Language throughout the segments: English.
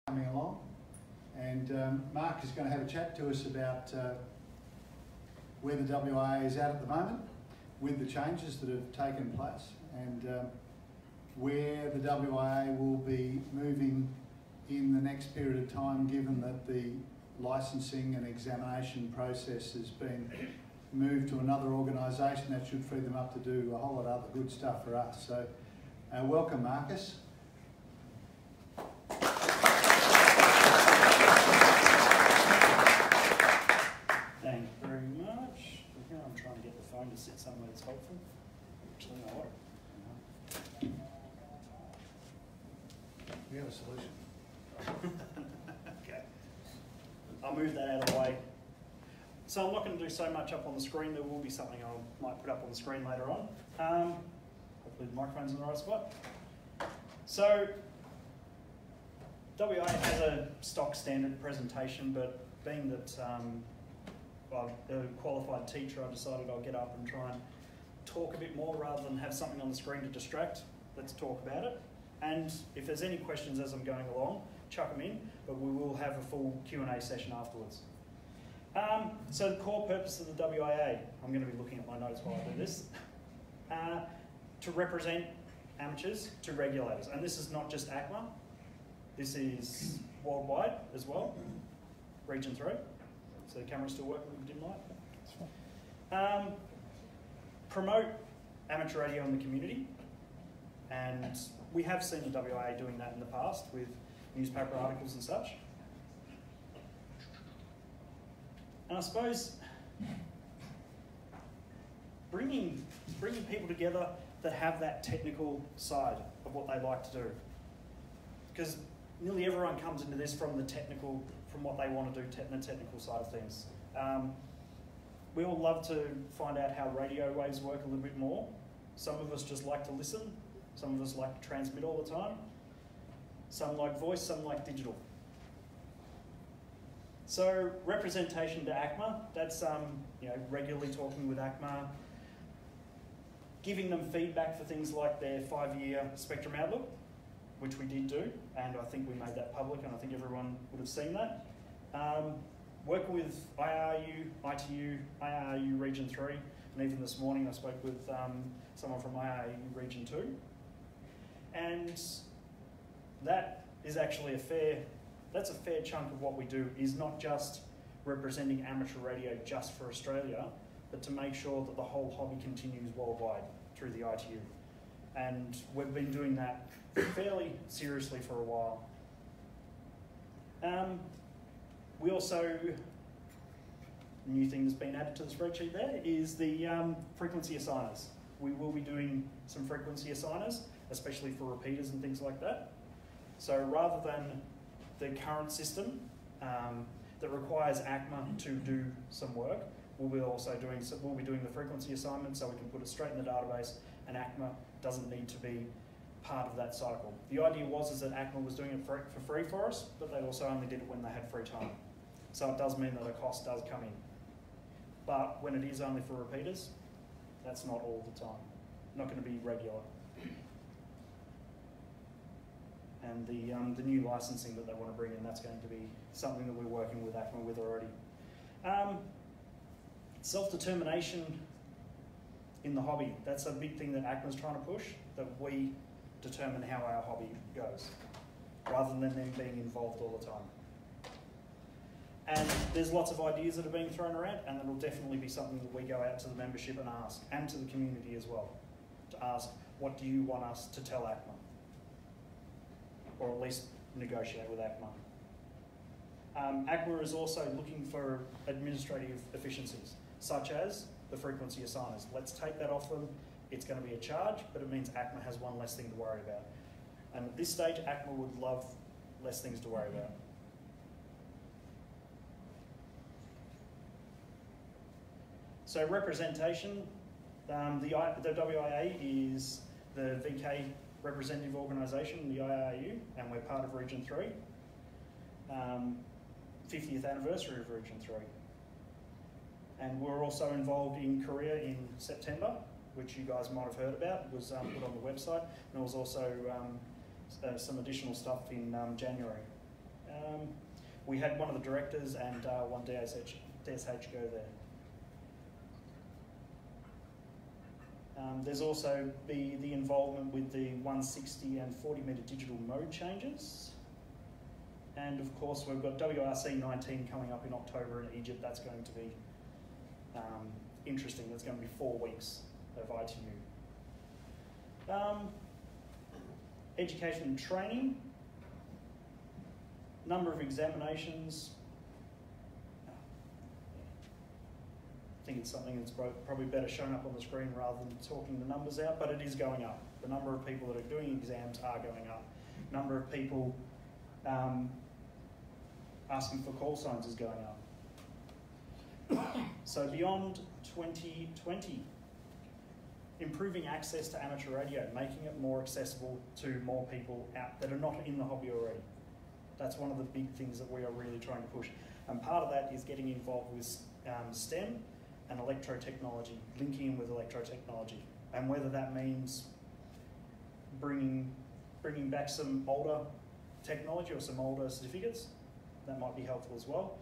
coming along, and Mark is going to have a chat to us about where the WIA is at the moment with the changes that have taken place, and where the WIA will be moving in the next period of time, given that the licensing and examination process has been moved to another organisation that should free them up to do a whole lot of other good stuff for us. So welcome, Marcus. Thank you very much. Here I'm trying to get the phone to sit somewhere that's helpful. Actually, no, what? We have a solution. Okay. I'll move that out of the way. So I'm not going to do so much up on the screen. There will be something I might put up on the screen later on. Hopefully the microphone's in the right spot. So WIA has a stock standard presentation, but being that I'm a qualified teacher, I decided I'll get up and try and talk a bit more rather than have something on the screen to distract. Let's talk about it. And if there's any questions as I'm going along, chuck them in, but we will have a full Q&A session afterwards. So the core purpose of the WIA, I'm going to be looking at my notes while I do this, to represent amateurs to regulators. And this is not just ACMA, this is worldwide as well, Region 3. So the camera's still working with the dim light. Promote amateur radio in the community, and we have seen the WIA doing that in the past with newspaper articles and such. And I suppose bringing people together that have that technical side of what they like to do, because nearly everyone comes into this from what they want to do, the technical side of things. We all love to find out how radio waves work a little bit more. Some of us just like to listen. Some of us like to transmit all the time. Some like voice, some like digital. So representation to ACMA, that's regularly talking with ACMA, giving them feedback for things like their 5-year spectrum outlook, which we did do, and I think we made that public, and I think everyone would have seen that. Working with IRU, ITU, IRU Region 3, and even this morning I spoke with someone from IRU Region 2. And that is actually a fair chunk of what we do, is not just representing amateur radio just for Australia, but to make sure that the whole hobby continues worldwide through the ITU. And we've been doing that fairly seriously for a while. We also, a new thing that's been added to the spreadsheet there is the frequency assigners. We will be doing some frequency assigners, especially for repeaters and things like that. So rather than the current system that requires ACMA to do some work, we'll be doing the frequency assignment so we can put it straight in the database, and ACMA doesn't need to be part of that cycle. The idea was that ACMA was doing it for free for us, but they also only did it when they had free time. So it does mean that a cost does come in. But when it is only for repeaters, that's not all the time. Not going to be regular. And the new licensing that they want to bring in, that's going to be something that we're working with ACMA with already. Self-determination in the hobby, that's a big thing that ACMA's trying to push, that we determine how our hobby goes, rather than them being involved all the time. And there's lots of ideas that are being thrown around, and it'll definitely be something that we go out to the membership and ask, and to the community as well, to ask, what do you want us to tell ACMA? Or at least negotiate with ACMA. ACMA is also looking for administrative efficiencies, such as the frequency assigners. Let's take that off them. It's going to be a charge, but it means ACMA has one less thing to worry about. And at this stage, ACMA would love less things to worry about. So representation, the WIA is the VK representative organisation, the IRU, and we're part of Region 3. 50th anniversary of Region 3. And we're also involved in Korea in September, which you guys might have heard about, was put on the website. And there was also some additional stuff in January. We had one of the directors and one DSH go there. There's also the involvement with the 160 and 40 metre digital mode changes. And of course we've got WRC 19 coming up in October in Egypt. That's going to be interesting. That's going to be 4 weeks of ITU. Education and training. Number of examinations. I think it's something that's probably better shown up on the screen rather than talking the numbers out, but it is going up. The number of people that are doing exams are going up. Number of people asking for call signs is going up. So beyond 2020, improving access to amateur radio, making it more accessible to more people out that are not in the hobby already. That's one of the big things that we are really trying to push. And part of that is getting involved with STEM and electrotechnology, linking in with electrotechnology. And whether that means bringing back some older technology or some older certificates, that might be helpful as well.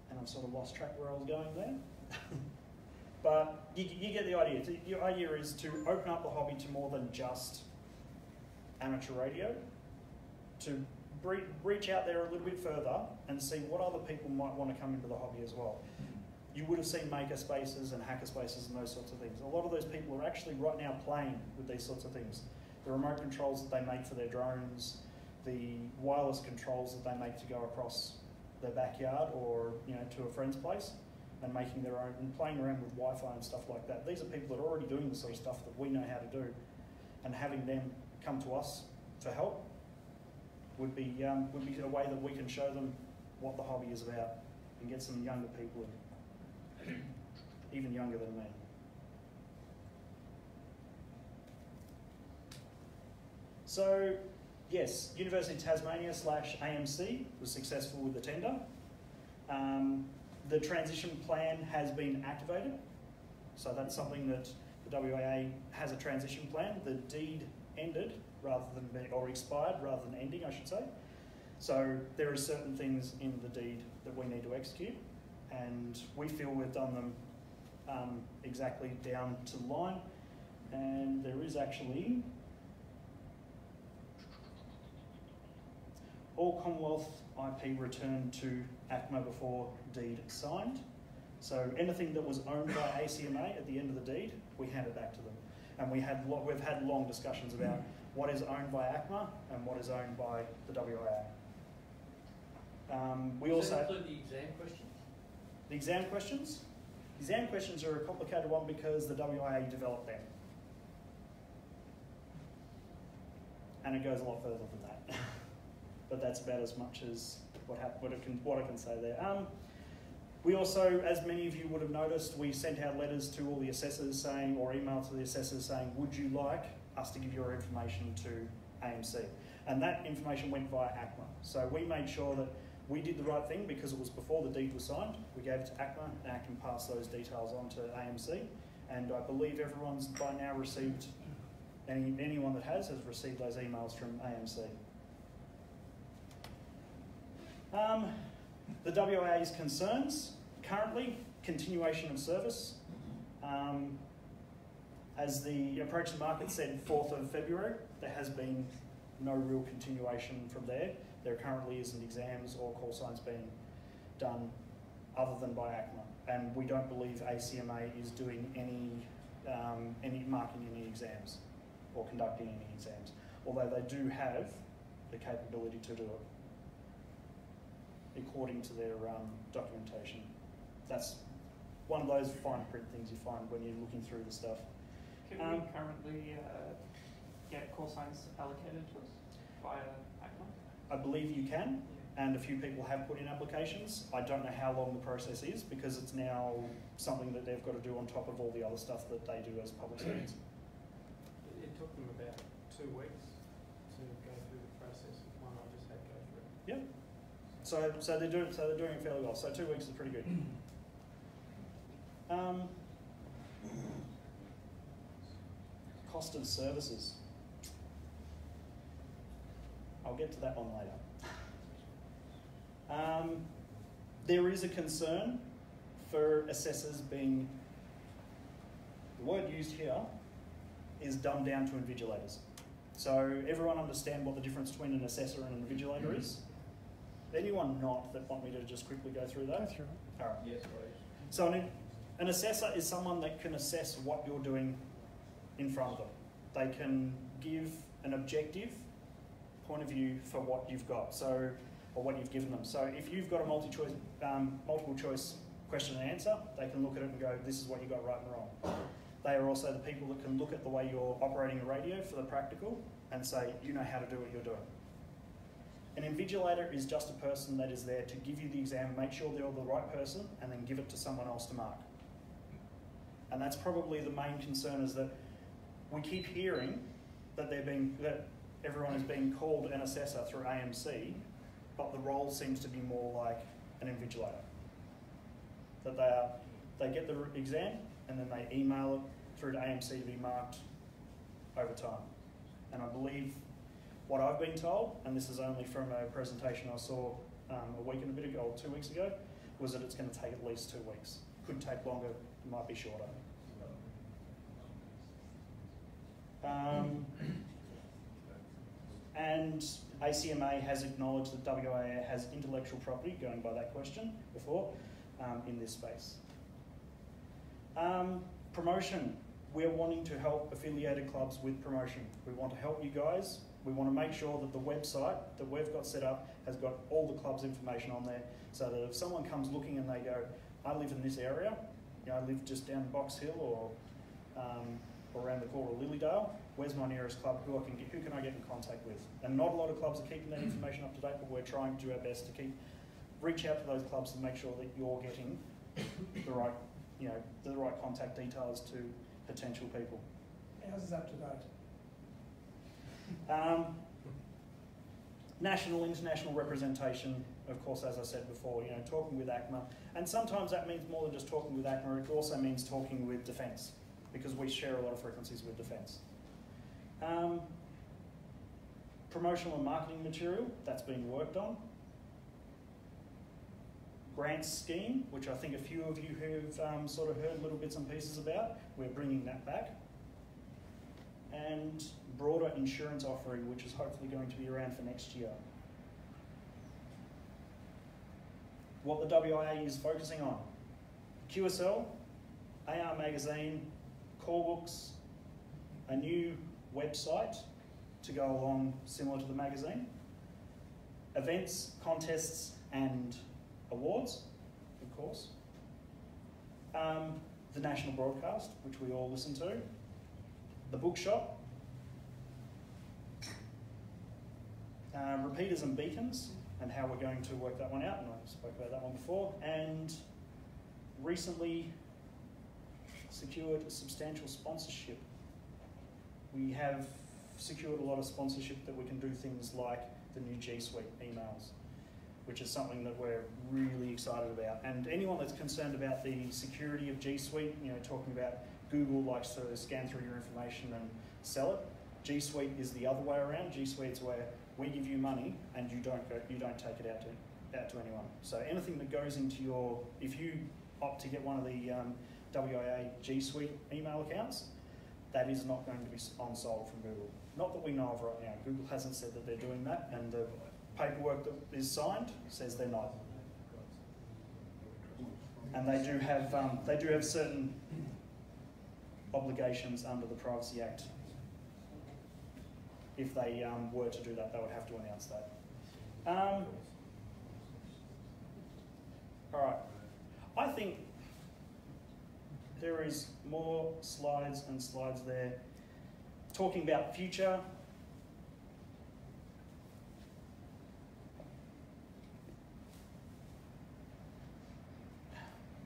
And I've sort of lost track where I was going there. But you get the idea. Your idea is to open up the hobby to more than just amateur radio, to reach out there a little bit further and see what other people might want to come into the hobby as well. You would have seen maker spaces and hacker spaces and those sorts of things. A lot of those people are actually right now playing with these sorts of things. The remote controls that they make for their drones, the wireless controls that they make to go across their backyard or to a friend's place, and making their own and playing around with Wi-Fi and stuff like that. These are people that are already doing the sort of stuff that we know how to do, and having them come to us for help would be a way that we can show them what the hobby is about and get some younger people in, even younger than me. So, yes, University of Tasmania / AMC was successful with the tender. The transition plan has been activated, so that's something that the WIA has a transition plan. The deed ended rather than or expired rather than ending, I should say. So there are certain things in the deed that we need to execute, and we feel we've done them exactly down to the line. And there is actually all Commonwealth IP returned to ACMA before deed signed. So anything that was owned by ACMA at the end of the deed, we handed back to them. And we've had long discussions about what is owned by ACMA and what is owned by the WIA. We Does also that include the exam questions? The exam questions? Exam questions are a complicated one because the WIA developed them. And it goes a lot further than that. But that's about as much as what I can say there. We also, as many of you would have noticed, we sent out letters to all the assessors saying, or email to the assessors saying, would you like us to give your information to AMC? And that information went via ACMA. So we made sure that we did the right thing because it was before the deed was signed. We gave it to ACMA, and ACMA passed those details on to AMC. And I believe everyone's by now received, anyone that has received those emails from AMC. The WIA's concerns, currently, continuation of service. As the Approach to Market said 4th of February, there has been no real continuation from there. There currently isn't exams or call signs being done other than by ACMA. And we don't believe ACMA is doing any marking any exams or conducting any exams, although they do have the capability to do it according to their documentation. That's one of those fine print things you find when you're looking through the stuff. Can we currently get call signs allocated to us via ACMA? I believe you can, and a few people have put in applications. I don't know how long the process is because it's now something that they've got to do on top of all the other stuff that they do as public servants. It took them about 2 weeks to go through the process of one I just had go through. Yeah. So they're doing it fairly well. So 2 weeks is pretty good. Cost of services. I'll get to that one later. There is a concern for assessors being, the word used here is dumbed down to invigilators. So everyone understand what the difference between an assessor and an invigilator is? Anyone not that want me to just quickly go through that? Go through it. All right. Yes, please. So an assessor is someone that can assess what you're doing in front of them. They can give an objective point of view for what you've got, so, or what you've given them. So if you've got a multiple choice question and answer, they can look at it and go, this is what you got right and wrong. They are also the people that can look at the way you're operating a radio for the practical and say, you know how to do what you're doing. An invigilator is just a person that is there to give you the exam, make sure they're the right person, and then give it to someone else to mark. And that's probably the main concern, is that we keep hearing that that everyone is being called an assessor through AMC, but the role seems to be more like an invigilator. That they get the exam and then they email it through to AMC to be marked over time. And I believe what I've been told, and this is only from a presentation I saw a week and a bit ago, or 2 weeks ago, was that it's going to take at least 2 weeks. Could take longer, might be shorter. And ACMA has acknowledged that WIA has intellectual property, going by that question before, in this space. Promotion. We're wanting to help affiliated clubs with promotion. We want to help you guys. We want to make sure that the website that we've got set up has got all the club's information on there, so that if someone comes looking and they go, I live in this area, you know, I live just down Box Hill or around the corner of Lilydale, where's my nearest club, who can I get in contact with? And not a lot of clubs are keeping that information up to date, but we're trying to do our best to reach out to those clubs to make sure that you're getting the right, the right contact details to potential people. How's this up to date? National, international representation, of course, as I said before, talking with ACMA. And sometimes that means more than just talking with ACMA, it also means talking with Defence, because we share a lot of frequencies with Defence. Promotional and marketing material, that's being worked on. Grants scheme, which I think a few of you have sort of heard little bits and pieces about, we're bringing that back. And broader insurance offering, which is hopefully going to be around for next year. What the WIA is focusing on: QSL, AR magazine, core books, a new website to go along similar to the magazine, events, contests and awards, of course, the national broadcast, which we all listen to, the bookshop, repeaters and beacons, and how we're going to work that one out, and I spoke about that one before, and recently secured a substantial sponsorship. We have secured a lot of sponsorship that we can do things like the new G Suite emails, which is something that we're really excited about. And anyone that's concerned about the security of G Suite, talking about Google likes to scan through your information and sell it. G Suite is the other way around. G Suite's where we give you money and you don't take it out to anyone. So anything that goes into your, if you opt to get one of the WIA G Suite email accounts, that is not going to be on-sold from Google. Not that we know of right now. Google hasn't said that they're doing that, and the paperwork that is signed says they're not. And they do have certain obligations under the Privacy Act. If they were to do that, they would have to announce that. All right. I think there is more slides and slides there talking about future.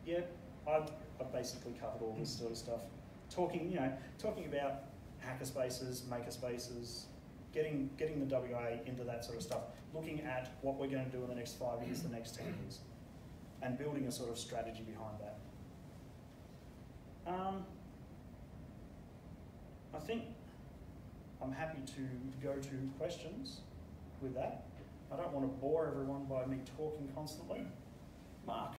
Yeah, I've basically covered all this sort of stuff. Talking about hackerspaces, makerspaces, getting the WA into that sort of stuff, looking at what we're going to do in the next 5 years, the next 10 years, and building a sort of strategy behind that. I think I'm happy to go to questions. with that. I don't want to bore everyone by me talking constantly. Mark.